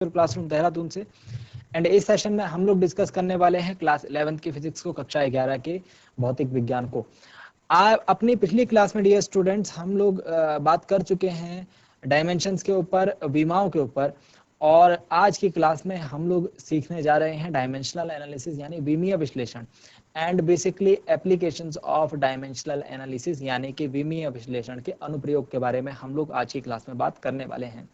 Classroom Dehradun से। And इस session में हम लोग डिस्कस करने वाले हैं क्लास 11th की फिजिक्स को, कक्षा 11 के भौतिक विज्ञान को। अपनी पिछली क्लास में डियर स्टूडेंट्स हम लोग बात कर चुके हैं डायमेंशंस के ऊपर, विमाओं के ऊपर, और आज की क्लास में हम लोग सीखने जा रहे हैं डायमेंशनल एनालिसिस यानी विमीय विश्लेषण and basically applications of dimensional analysis यानी कि विमीय विश्लेषण के अनुप्रयोग के बारे में हम लोग आज की क्लास में बात करने वाले हैं।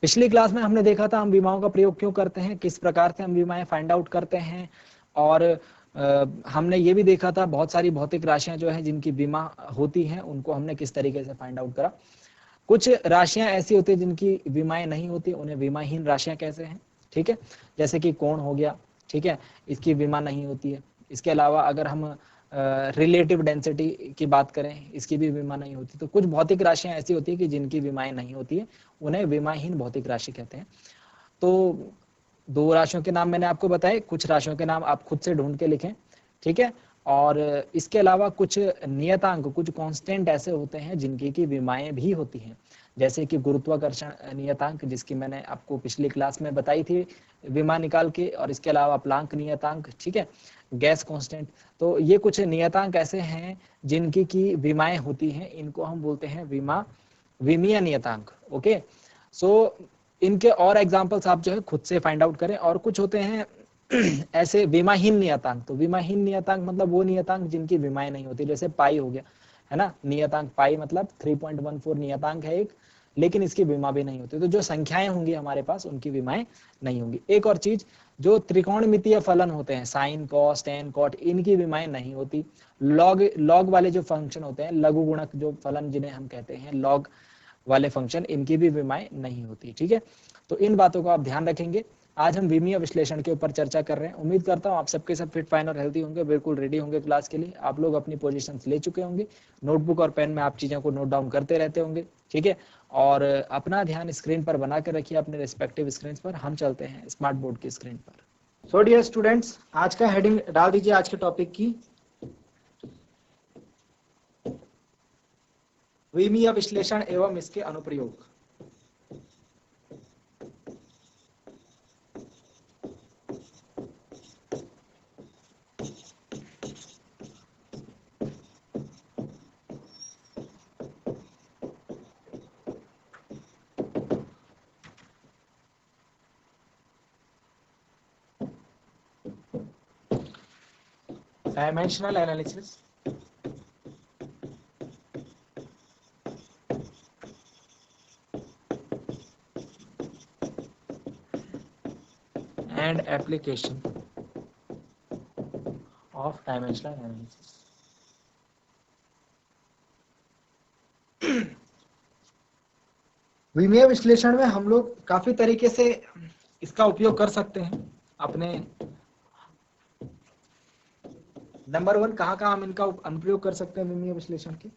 पिछली क्लास में हमने देखा था हम विमाओं का प्रयोग क्यों करते हैं, किस प्रकार से हम विमाएं फाइंड आउट करते हैं, और हमने ये भी देखा था बहुत सारी भौतिक राशियां जो है जिनकी विमा होती हैं उनको हमने किस तरीके से फाइंड आउट करा। कुछ राशियां ऐसी होती है जिनकी विमाएं नहीं होती, उन्हें विमाहीन राशियां कैसे हैं, ठीक है, जैसे कि कोण हो गया, ठीक है, इसकी विमा नहीं होती है। इसके अलावा अगर हम रिलेटिव डेंसिटी की बात करें, इसकी भी विमा नहीं होती। तो कुछ भौतिक राशियां ऐसी होती है कि जिनकी विमाएं नहीं होती है, उन्हें विमाहीन भौतिक राशि कहते हैं। तो दो राशियों के नाम मैंने आपको बताए, कुछ राशियों के नाम आप खुद से ढूंढ के लिखें, ठीक है। और इसके अलावा कुछ नियतांक, कुछ कांस्टेंट ऐसे होते हैं जिनकी की विमाएं भी होती हैं, जैसे कि गुरुत्वाकर्षण नियतांक जिसकी मैंने आपको पिछली क्लास में बताई थी विमा निकाल के, और इसके अलावा प्लांक नियतांक, ठीक है, गैस कांस्टेंट। तो ये कुछ नियतांक ऐसे हैं जिनकी की विमाएं होती हैं, इनको हम बोलते हैं विमीय नियतांक। ओके, सो इनके और एग्जांपल्स आप जो है खुद से फाइंड आउट करें। और कुछ होते हैं ऐसे विमाहीन नियतांक। तो विमाहीन नियतांक मतलब वो नियतांक जिनकी विमाएं नहीं होती, जैसे पाई हो गया, है ना, नियतांक पाई मतलब 3.14 नियतांक है एक, लेकिन इसकी विमा भी नहीं होती। तो जो संख्याएं होंगी हमारे पास उनकी विमाएं नहीं होंगी। एक और चीज, जो त्रिकोणमितीय फलन होते हैं, साइन, कॉस, टेन, कॉट, इनकी विमाएं नहीं होती। लॉग वाले जो फंक्शन होते हैं, लघु गुणक जो फलन जिन्हें हम कहते हैं, लॉग वाले फंक्शन, इनकी भी विमाएं नहीं होती, ठीक है। तो इन बातों को आप ध्यान रखेंगे। आज हम विमीय विश्लेषण के ऊपर चर्चा कर रहे हैं। उम्मीद करता हूं आप सबके सब फिट, फाइन और हेल्दी होंगे, बिल्कुल रेडी होंगे क्लास के लिए। आप लोग अपनी पोजीशंस ले चुके होंगे, नोटबुक और पेन में आप चीजों को नोट डाउन करते रहते होंगे, ठीक है। और अपना ध्यान स्क्रीन पर बना कर रखिए, अपने रिस्पेक्टिव स्क्रीन पर। हम चलते हैं स्मार्ट बोर्ड की स्क्रीन पर। सो डियर स्टूडेंट्स, आज का हेडिंग डाल दीजिए आज के टॉपिक की, विमीय विश्लेषण एवं इसके अनुप्रयोग। Dimensional analysis and application of dimensional analysis. विमीय विश्लेषण में हम लोग काफी तरीके से इसका उपयोग कर सकते हैं अपने। नंबर 1, कहाँ कहाँ हम इनका अनुप्रयोग कर सकते हैं विमीय विश्लेषण के?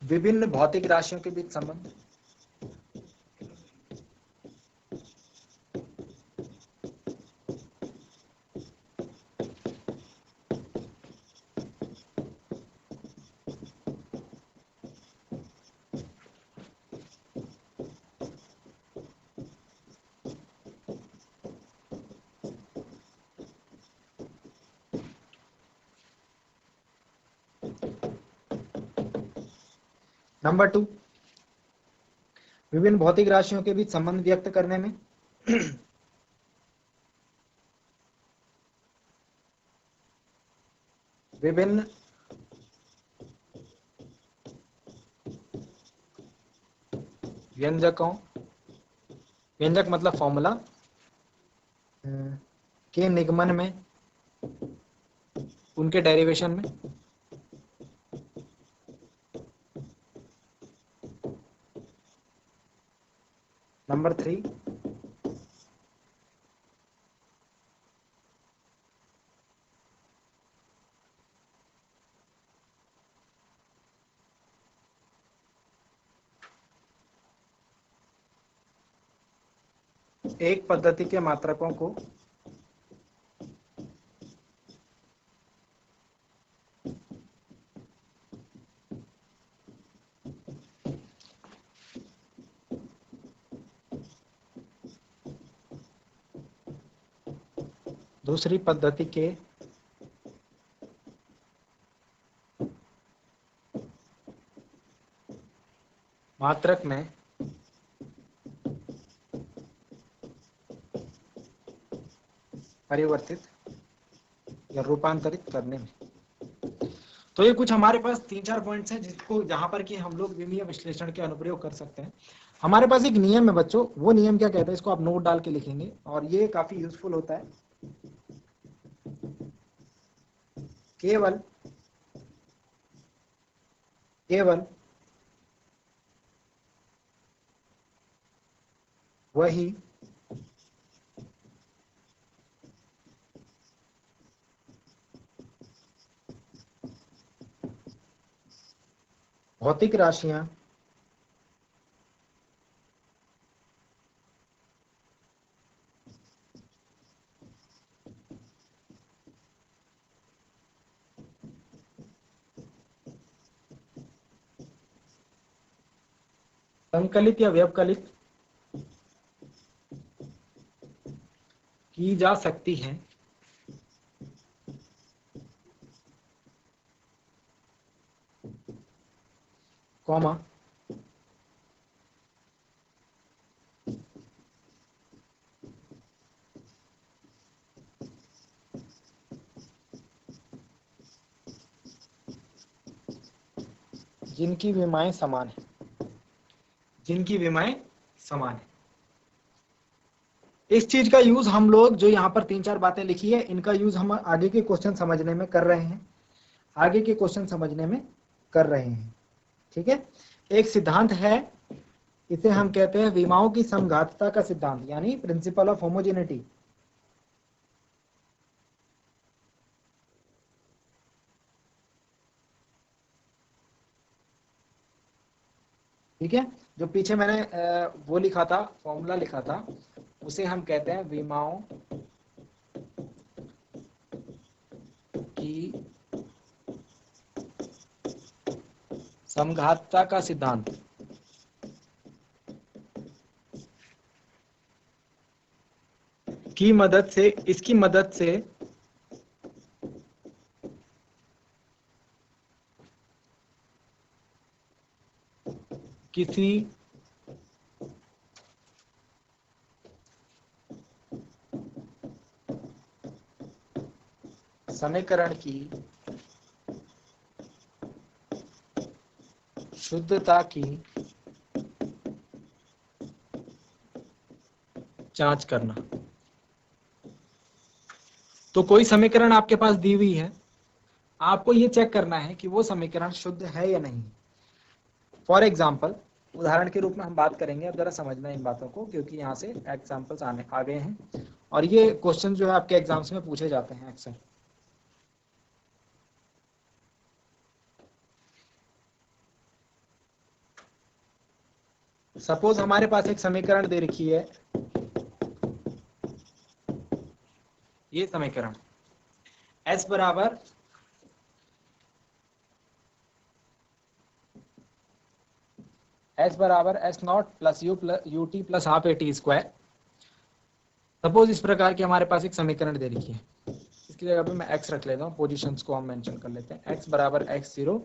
विभिन्न भौतिक राशियों के बीच संबंध, नंबर 2, विभिन्न भौतिक राशियों के बीच संबंध व्यक्त करने में विभिन्न व्यंजकों, व्यंजक मतलब फॉर्मूला, के निगमन में, उनके डेरिवेशन में। नंबर 3, एक पद्धति के मात्रकों को दूसरी पद्धति के मात्रक में परिवर्तित या रूपांतरित करने में। तो ये कुछ हमारे पास 3-4 पॉइंट्स हैं जिसको जहां पर कि हम लोग विमीय विश्लेषण के अनुप्रयोग कर सकते हैं। हमारे पास एक नियम है बच्चों, वो नियम क्या कहता है इसको आप नोट डाल के लिखेंगे और ये काफी यूजफुल होता है। केवल वही भौतिक राशियां संकलित या व्यवकलित की जा सकती हैं कॉमा जिनकी विमाएं समान है, जिनकी विमाएं समान है। इस चीज का यूज हम लोग जो यहाँ पर 3-4 बातें लिखी है इनका यूज हम आगे के क्वेश्चन समझने में कर रहे हैं, आगे के क्वेश्चन समझने में कर रहे हैं। ठीक है, एक सिद्धांत है, इसे हम कहते हैं विमाओं की समघातता का सिद्धांत, यानी प्रिंसिपल ऑफ होमोजेनिटी। ठीक है, जो पीछे मैंने वो लिखा था, फॉर्मूला लिखा था, उसे हम कहते हैं विमाओं की समघातता का सिद्धांत। की मदद से, इसकी मदद से किसी समीकरण की शुद्धता की जांच करना। तो कोई समीकरण आपके पास दी हुई है, आपको ये चेक करना है कि वो समीकरण शुद्ध है या नहीं। फॉर एग्जाम्पल, उदाहरण के रूप में हम बात करेंगे, अब जरा समझना इन बातों को क्योंकि यहाँ से एग्जाम्पल्स आने आ गए हैं और ये क्वेश्चन जो है आपके एग्जाम्स में पूछे जाते हैं अक्सर। सपोज हमारे पास एक समीकरण दे रखी है, ये समीकरण S बराबर S not plus U T plus half A T square. Suppose इस प्रकार की हमारे पास एक समीकरण दे रखी है, इसकी जगह पे मैं x रख लेता हूँ, पोजीशंस को हम मेंशन कर लेते हैं। x बराबर x0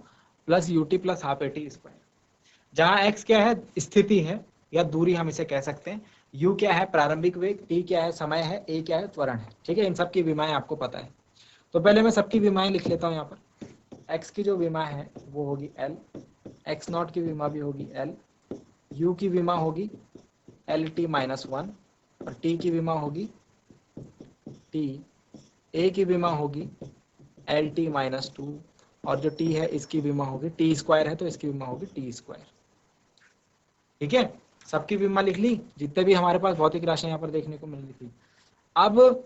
plus U T plus half A T square, जहाँ x क्या है, स्थिति है या दूरी हम इसे कह सकते हैं, u क्या है, प्रारंभिक वेग, t क्या है, समय है, a क्या है, त्वरण है। ठीक है, इन सब की विमाएं आपको पता है। तो पहले मैं सबकी विमाएं लिख लेता हूँ। यहाँ पर x की जो विमा है वो होगी l, x नॉट की विमा भी होगी l, u की विमा होगी एल टी माइनस वन और t की विमा होगी t, a की विमा होगी एल टी माइनस टू और जो t है इसकी विमा होगी, t स्क्वायर है तो इसकी विमा होगी t स्क्वायर। ठीक है, सबकी विमा लिख ली, जितने भी हमारे पास भौतिक राशियां यहाँ पर देखने को मिल रही थी। अब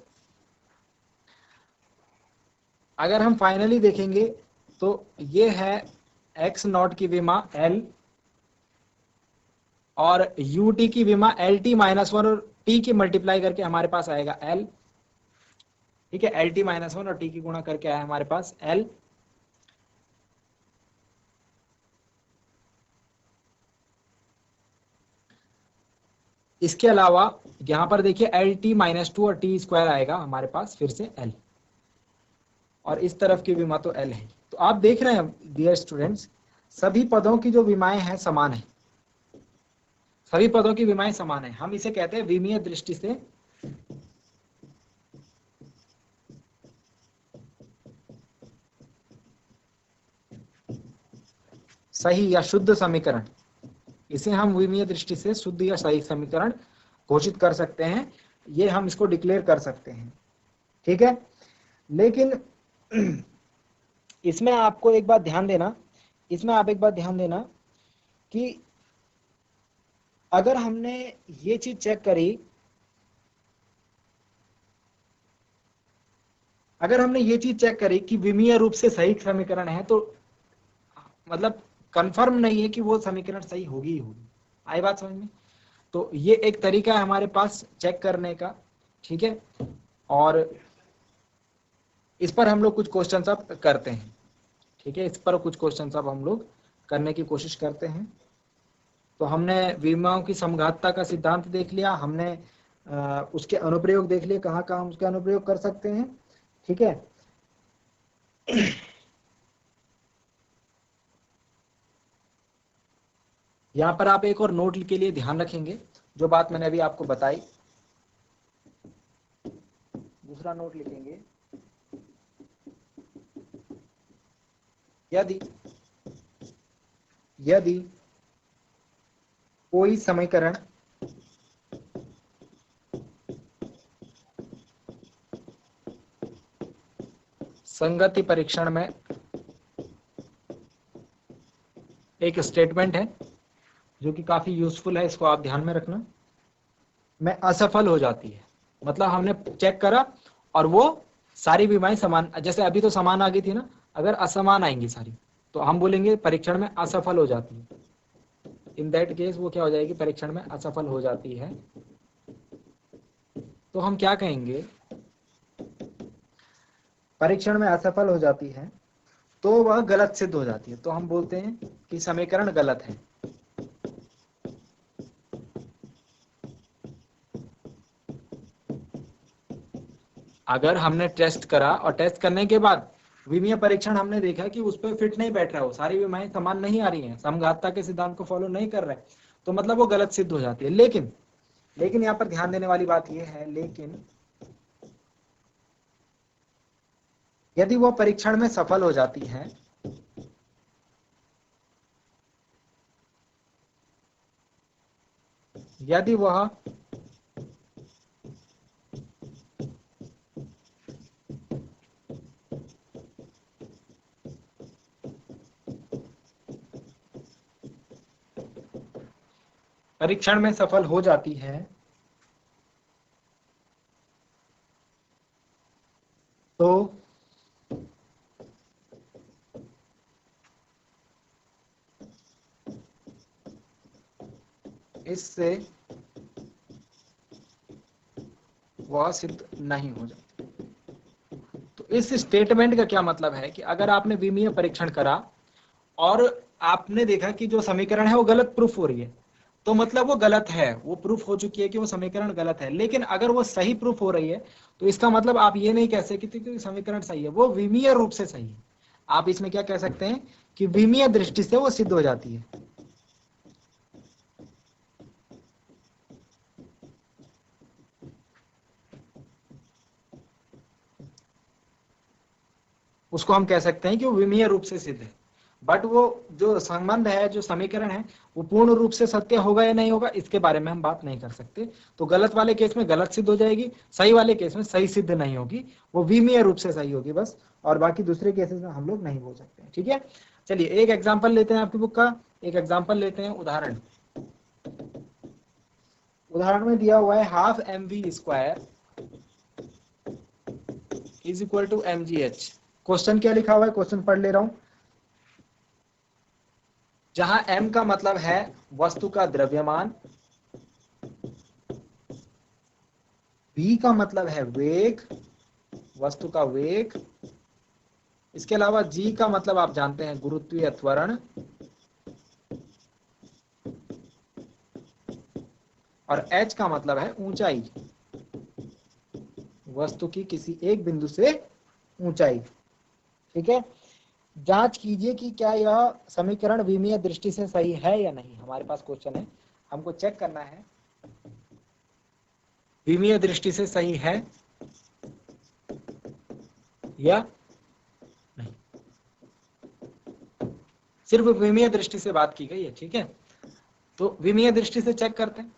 अगर हम फाइनली देखेंगे तो ये है x नॉट की विमा l और यू टी की विमा एल टी माइनस वन और t की मल्टीप्लाई करके हमारे पास आएगा l। ठीक है, एल टी माइनस वन और t की गुणा करके आया हमारे पास l। इसके अलावा यहाँ पर देखिए एल टी माइनस टू और टी स्क्वायर आएगा हमारे पास फिर से एल, और इस तरफ की विमा तो एल है। तो आप देख रहे हैं डियर स्टूडेंट्स, सभी पदों की जो विमाएं हैं समान है, सभी पदों की विमाएं समान है। हम इसे कहते हैं विमीय दृष्टि से सही या शुद्ध समीकरण। इसे हम विमीय दृष्टि से शुद्ध या सही समीकरण घोषित कर सकते हैं, ये हम इसको डिक्लेयर कर सकते हैं, ठीक है। लेकिन इसमें आपको एक बात ध्यान देना, इसमें आप एक बात ध्यान देना कि अगर हमने ये चीज चेक करी, अगर हमने ये चीज चेक करी कि विमीय रूप से सही समीकरण है, तो मतलब कंफर्म नहीं है कि वो समीकरण सही होगी ही होगी। आई बात समझ में? तो ये एक तरीका है हमारे पास चेक करने का, ठीक है। और इस पर हम लोग कुछ क्वेश्चन अब करते हैं, ठीक है। इस पर कुछ क्वेश्चन अब हम लोग करने की कोशिश करते हैं। तो हमने विमाओं की समघातता का सिद्धांत देख लिया, हमने उसके अनुप्रयोग देख लिए, कहाँ कहाँ हम उसके अनुप्रयोग कर सकते हैं, ठीक है। यहाँ पर आप एक और नोट के लिए ध्यान रखेंगे, जो बात मैंने अभी आपको बताई, दूसरा नोट लिखेंगे, यदि यदि कोई समीकरण संगति परीक्षण में, एक स्टेटमेंट है जो कि काफी यूजफुल है, इसको आप ध्यान में रखना, में असफल हो जाती है, मतलब हमने चेक करा और वो सारी विमाएं समान, जैसे अभी तो समान आ गई थी ना, अगर असमान आएंगी सारी तो हम बोलेंगे परीक्षण में असफल हो जाती है। इन दैट केस वो क्या हो जाएगी, परीक्षण में असफल हो जाती है। तो हम क्या कहेंगे, परीक्षण में असफल हो जाती है तो वह गलत सिद्ध हो जाती है, तो हम बोलते हैं कि समीकरण गलत है। अगर हमने टेस्ट करा और टेस्ट करने के बाद विमीय परीक्षण हमने देखा कि उस पर फिट नहीं बैठ रहा, हो सारी विमाएं समान नहीं आ रही हैं, समघातता के सिद्धांत को फॉलो नहीं कर रहे, तो मतलब वो गलत सिद्ध हो जाती है। लेकिन यहाँ पर ध्यान देने वाली बात यह है, लेकिन यदि वो परीक्षण में सफल हो जाती है, यदि वह परीक्षण में सफल हो जाती है, तो इससे वह सिद्ध नहीं हो जाती। तो इस स्टेटमेंट का क्या मतलब है कि अगर आपने विमीय परीक्षण करा और आपने देखा कि जो समीकरण है वो गलत प्रूफ हो रही है, तो मतलब वो गलत है, वो प्रूफ हो चुकी है कि वो समीकरण गलत है। लेकिन अगर वो सही प्रूफ हो रही है, तो इसका मतलब आप ये नहीं कह सकते कि समीकरण सही है, वो विमीय रूप से सही है। आप इसमें क्या कह सकते हैं कि विमीय दृष्टि से वो सिद्ध हो जाती है। उसको हम कह सकते हैं कि वो विमीय रूप से सिद्ध है। बट वो जो संबंध है, जो समीकरण है, वो पूर्ण रूप से सत्य होगा या नहीं होगा, इसके बारे में हम बात नहीं कर सकते। तो गलत वाले केस में गलत सिद्ध हो जाएगी, सही वाले केस में सही सिद्ध नहीं होगी, वो विमीय रूप से सही होगी बस, और बाकी दूसरे केसेस में हम लोग नहीं बोल सकते, ठीक है। चलिए एक एग्जाम्पल लेते हैं आपकी बुक का, एक एग्जाम्पल लेते हैं, उदाहरण। उदाहरण में दिया हुआ है half M V square is equal to M G H. Question क्या लिखा हुआ है, क्वेश्चन पढ़ ले रहा हूं। जहां m का मतलब है वस्तु का द्रव्यमान, v का मतलब है वेग, वस्तु का वेग, इसके अलावा g का मतलब आप जानते हैं गुरुत्वीय त्वरण, और h का मतलब है ऊंचाई, वस्तु की किसी एक बिंदु से ऊंचाई। ठीक है, जांच कीजिए कि क्या यह समीकरण विमीय दृष्टि से सही है या नहीं। हमारे पास क्वेश्चन है, हमको चेक करना है विमीय दृष्टि से सही है या नहीं। सिर्फ विमीय दृष्टि से बात की गई है। ठीक है, तो विमीय दृष्टि से चेक करते हैं।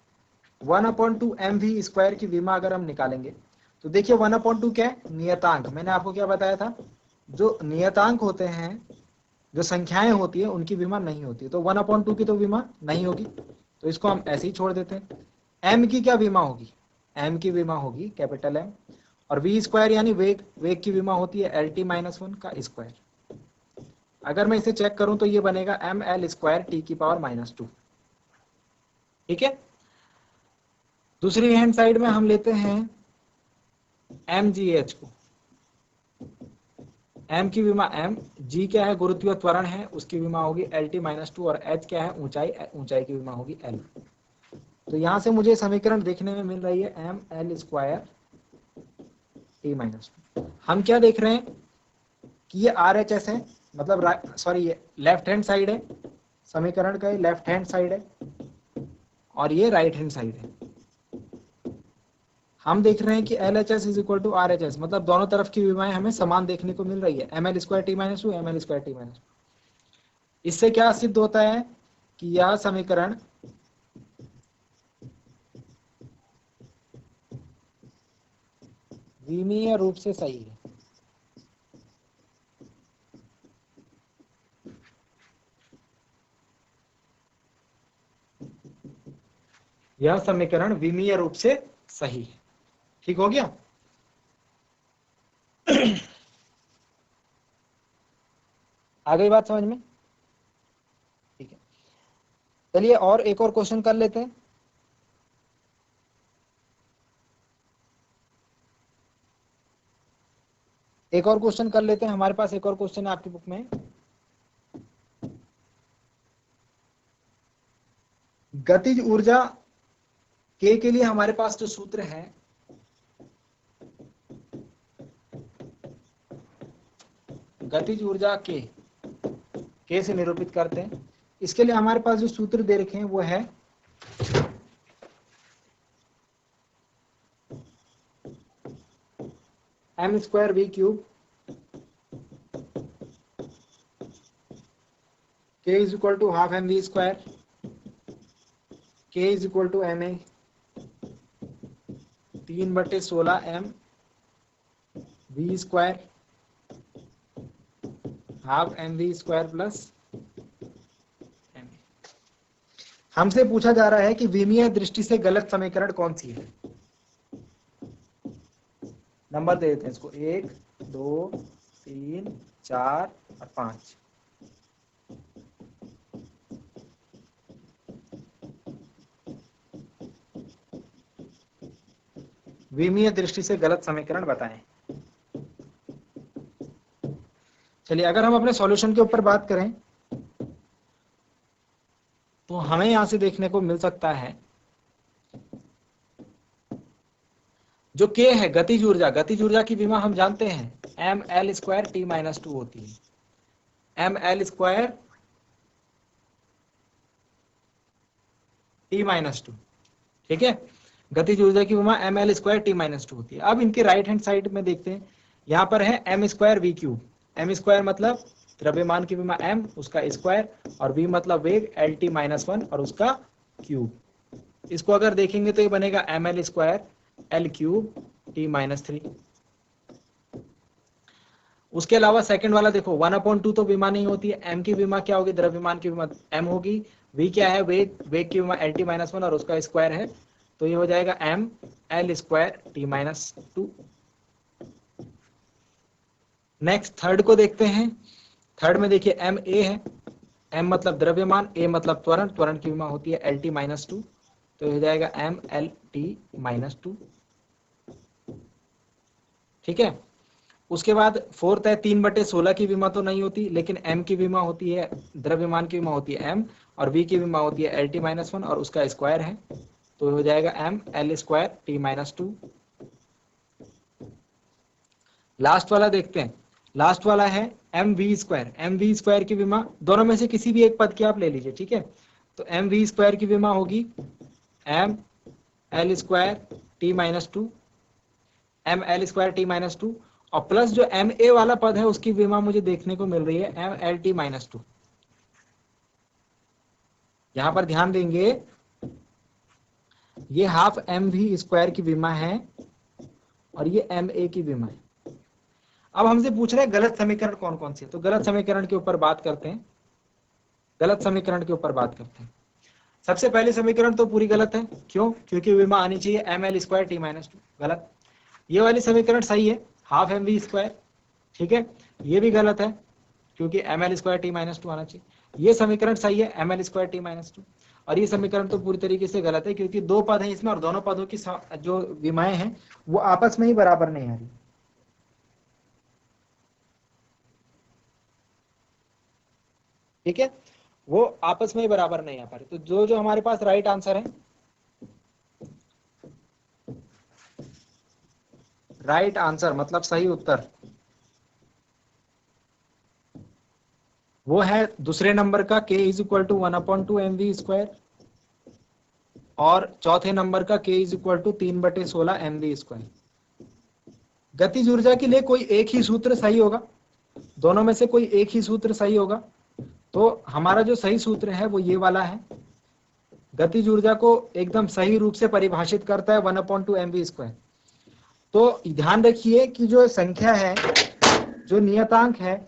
1/2 mv² की विमा अगर हम निकालेंगे तो देखिए 1/2 क्या है, नियतांक। मैंने आपको क्या बताया था, जो नियतांक होते हैं, जो संख्याएं होती है, उनकी विमा नहीं होती। तो 1/2 की तो विमा नहीं होगी, तो इसको हम ऐसे ही छोड़ देते हैं। m की क्या विमा होगी, m की विमा होगी कैपिटल M, और v² यानी वेग, वेग की विमा होती है LT-1 का स्क्वायर। अगर मैं इसे चेक करूं तो ये बनेगा ml² T⁻²। ठीक है, दूसरी हैंड साइड में हम लेते हैं mgh को। m की विमा m, g क्या है, गुरुत्वीय त्वरण है, उसकी विमा होगी LT-2, और h क्या है, ऊंचाई, ऊंचाई की विमा होगी l। तो यहां से मुझे समीकरण देखने में मिल रही है ml² T-2। हम क्या देख रहे हैं कि ये RHS है, मतलब सॉरी ये लेफ्ट हैंड साइड है, समीकरण का लेफ्ट हैंड साइड है, और ये राइट हैंड साइड है। हम देख रहे हैं कि LHS = RHS, मतलब दोनों तरफ की विमाएं हमें समान देखने को मिल रही है, ml² T-2, ml² T-2। इससे क्या सिद्ध होता है कि यह समीकरण विमीय रूप से सही है। यह समीकरण विमीय रूप से सही है। ठीक हो गया। आ गई बात समझ में? ठीक है, चलिए और एक और क्वेश्चन कर लेते हैं। एक और क्वेश्चन कर लेते हैं, हमारे पास एक और क्वेश्चन है आपकी बुक में। गतिज ऊर्जा के लिए हमारे पास जो सूत्र है, गतिज ऊर्जा के से निरूपित करते हैं। इसके लिए हमारे पास जो सूत्र दे रखे हैं वो है m²v³ k = ½ mv², k = ma 3/16 m v² ½ mv² plus ma। हमसे पूछा जा रहा है कि विमीय दृष्टि से गलत समीकरण कौन सी है। नंबर दे देते हैं इसको, 1, 2, 3, 4 और 5। विमीय दृष्टि से गलत समीकरण बताएं। चलिए अगर हम अपने सॉल्यूशन के ऊपर बात करें तो हमें यहां से देखने को मिल सकता है जो k है गतिज ऊर्जा, गतिज ऊर्जा की विमा हम जानते हैं ml² T-2 होती है। ml² T-2, ठीक है, गतिज ऊर्जा की विमा ml² T-2 होती है। अब इनके राइट हैंड साइड में देखते हैं, यहाँ पर है m²v³। m² मतलब द्रव्यमान की विमा m, उसका स्क्वायर, और v मतलब वेग LT-1 और उसका क्यूब। इसको अगर देखेंगे तो ये बनेगा ml² L³ T-3। उसके अलावा सेकंड वाला देखो 1/2 तो विमा नहीं होती है, m की विमा क्या होगी, द्रव्यमान की विमा m होगी, v क्या है, वेग, वेग की विमा LT-1 और उसका स्क्वायर है, तो ये हो जाएगा ml² T-2। नेक्स्ट थर्ड को देखते हैं। थर्ड में देखिए ma है, m मतलब द्रव्यमान, a मतलब त्वरण, त्वरण की विमा होती है LT-2, तो हो जाएगा mLT-2। ठीक है, उसके बाद फोर्थ है 3/16 की विमा तो नहीं होती, लेकिन m की विमा होती है, द्रव्यमान की विमा होती है m, और v की विमा होती है LT-1 और उसका स्क्वायर है, तो हो जाएगा M L square T minus two. Last वाला देखते हैं, लास्ट वाला है M V square. M V square की विमा दोनों में से किसी भी एक पद की आप ले लीजिए, ठीक है। तो एम वी स्क्वायर की विमा होगी M L square T minus two, M L square T minus two, और प्लस जो एम ए वाला पद है उसकी विमा मुझे देखने को मिल रही है M L T minus two. यहां पर ध्यान देंगे, ये हाफ एम वी स्क्वायर की विमा है और ये एम ए की विमा है। अब हमसे पूछ रहे हैं गलत समीकरण कौन कौन से, तो गलत समीकरण के ऊपर बात करते हैं। गलत समीकरण के ऊपर बात करते हैं। सबसे पहले समीकरण तो पूरी गलत है, क्यों? क्योंकि विमा आनी चाहिए M L square T minus two, गलत। ये वाली समीकरण सही है, हाफ एम वी स्क्वायर, ठीक है। ये भी गलत है क्योंकि M L square T minus two आना चाहिए। ये समीकरण सही है, M L square T minus two. और ये समीकरण तो पूरी तरीके से गलत है क्योंकि दो पद हैं इसमें और दोनों पदों की जो विमाएं हैं वो आपस में ही बराबर नहीं आ रही। ठीक है, वो आपस में ही बराबर नहीं आ पा रही। तो जो हमारे पास राइट आंसर है, राइट आंसर मतलब सही उत्तर, वो है दूसरे नंबर का k is equal to 1/2 M V square और चौथे नंबर का k is equal to 3/16 M V square. गतिज ऊर्जा के लिए कोई एक ही सूत्र सही होगा, दोनों में से कोई एक ही सूत्र सही होगा। तो हमारा जो सही सूत्र है वो ये वाला है, गतिज ऊर्जा को एकदम सही रूप से परिभाषित करता है 1/2 एम वी स्क्वायर। तो ध्यान रखिए कि जो संख्या है, जो नियतांक है,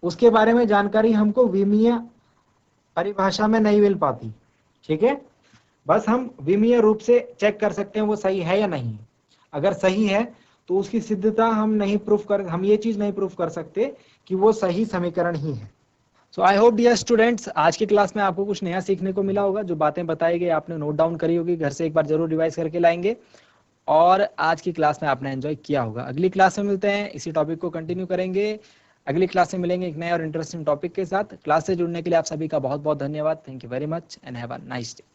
उसके बारे में जानकारी हमको विमीय परिभाषा में नहीं मिल पाती, ठीक है। बस हम विमीय रूप से चेक कर सकते हैं वो सही है या नहीं। अगर सही है तो उसकी सिद्धता हम ये चीज नहीं प्रूफ कर सकते कि वो सही समीकरण ही है। सो आई होप डियर स्टूडेंट्स, आज की क्लास में आपको कुछ नया सीखने को मिला होगा। जो बातें बताई गई आपने नोट डाउन करी होगी, घर से एक बार जरूर रिवाइज करके लाएंगे और आज की क्लास में आपने एंजॉय किया होगा। अगली क्लास में मिलते हैं, इसी टॉपिक को कंटिन्यू करेंगे। अगली क्लास में मिलेंगे एक नए और इंटरेस्टिंग टॉपिक के साथ। क्लास से जुड़ने के लिए आप सभी का बहुत बहुत धन्यवाद। Thank you very much and have a nice day.